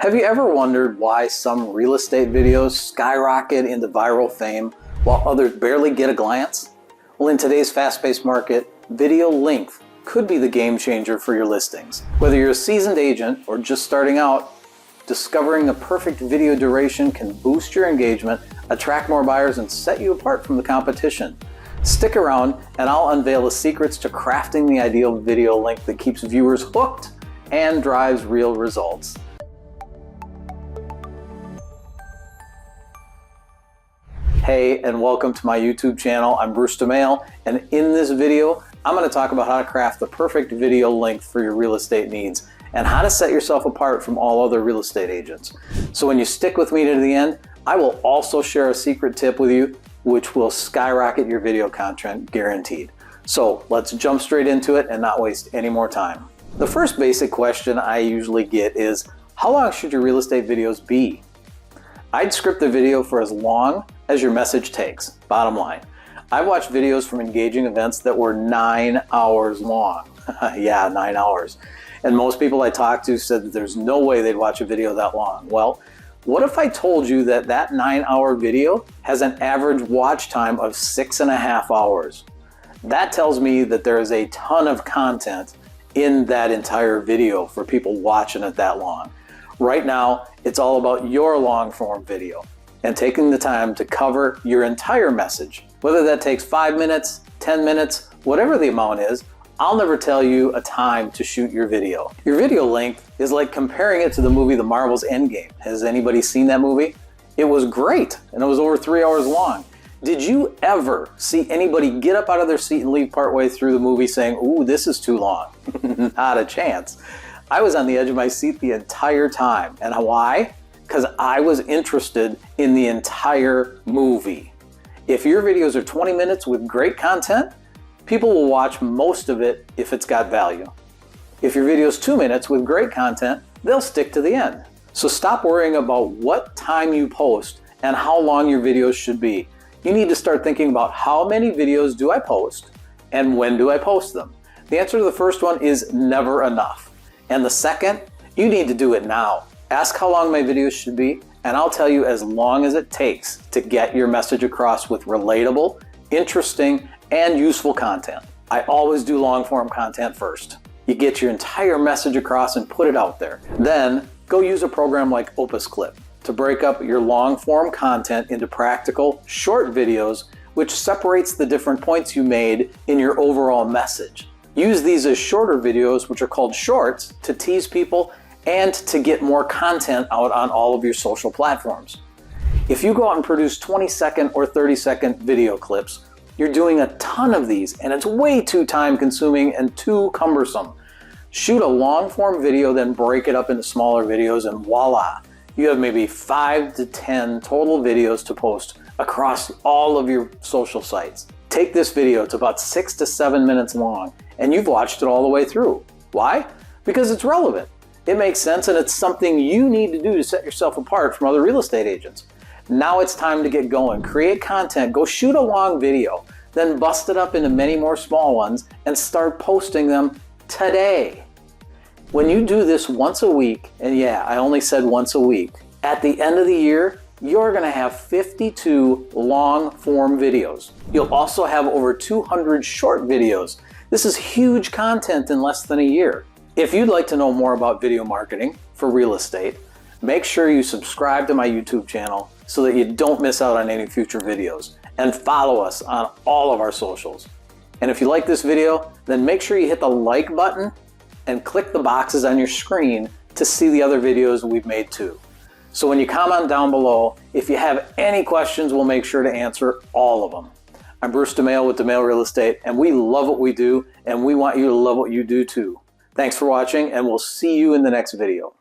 Have you ever wondered why some real estate videos skyrocket into viral fame while others barely get a glance? Well, in today's fast-paced market, video length could be the game changer for your listings. Whether you're a seasoned agent or just starting out, discovering the perfect video duration can boost your engagement, attract more buyers, and set you apart from the competition. Stick around and I'll unveil the secrets to crafting the ideal video length that keeps viewers hooked and drives real results. Hey, and welcome to my YouTube channel. I'm Bruce Domaille, and in this video, I'm going to talk about how to craft the perfect video length for your real estate needs and how to set yourself apart from all other real estate agents. So when you stick with me to the end, I will also share a secret tip with you which will skyrocket your video content guaranteed. So let's jump straight into it and not waste any more time. The first basic question I usually get is, how long should your real estate videos be? I'd script the video for as long as your message takes, bottom line. I've watched videos from engaging events that were 9 hours long. Yeah, 9 hours. And most people I talked to said that there's no way they'd watch a video that long. Well, what if I told you that that 9-hour video has an average watch time of 6.5 hours? That tells me that there is a ton of content in that entire video for people watching it that long. Right now, it's all about your long form video and taking the time to cover your entire message. Whether that takes 5 minutes, 10 minutes, whatever the amount is, I'll never tell you a time to shoot your video. Your video length is like comparing it to the movie The Marvel's Endgame. Has anybody seen that movie? It was great, and it was over 3 hours long. Did you ever see anybody get up out of their seat and leave partway through the movie saying, "Ooh, this is too long"? Not a chance. I was on the edge of my seat the entire time. And why? Because I was interested in the entire movie. If your videos are 20 minutes with great content, people will watch most of it if it's got value. If your video is 2 minutes with great content, they'll stick to the end. So stop worrying about what time you post and how long your videos should be. You need to start thinking about how many videos do I post and when do I post them? The answer to the first one is never enough. And the second, you need to do it now. Ask how long my videos should be, and I'll tell you as long as it takes to get your message across with relatable, interesting, and useful content. I always do long form content first. You get your entire message across and put it out there. Then go use a program like Opus Clip to break up your long form content into practical, short videos, which separates the different points you made in your overall message. Use these as shorter videos, which are called shorts, to tease people and to get more content out on all of your social platforms. If you go out and produce 20-second or 30-second video clips, you're doing a ton of these, and it's way too time-consuming and too cumbersome. Shoot a long-form video, then break it up into smaller videos, and voila! You have maybe 5 to 10 total videos to post across all of your social sites. Take this video, it's about 6 to 7 minutes long, and you've watched it all the way through. Why? Because it's relevant. It makes sense, and it's something you need to do to set yourself apart from other real estate agents. Now it's time to get going. Create content, go shoot a long video, then bust it up into many more small ones and start posting them today. When you do this once a week, and yeah, I only said once a week, at the end of the year, you're gonna have 52 long form videos. You'll also have over 200 short videos. This is huge content in less than a year. If you'd like to know more about video marketing for real estate, make sure you subscribe to my YouTube channel so that you don't miss out on any future videos, and follow us on all of our socials. And if you like this video, then make sure you hit the like button and click the boxes on your screen to see the other videos we've made too. So when you comment down below, if you have any questions, we'll make sure to answer all of them. I'm Bruce Domaille with Domaille Real Estate, and we love what we do, and we want you to love what you do too. Thanks for watching, and we'll see you in the next video.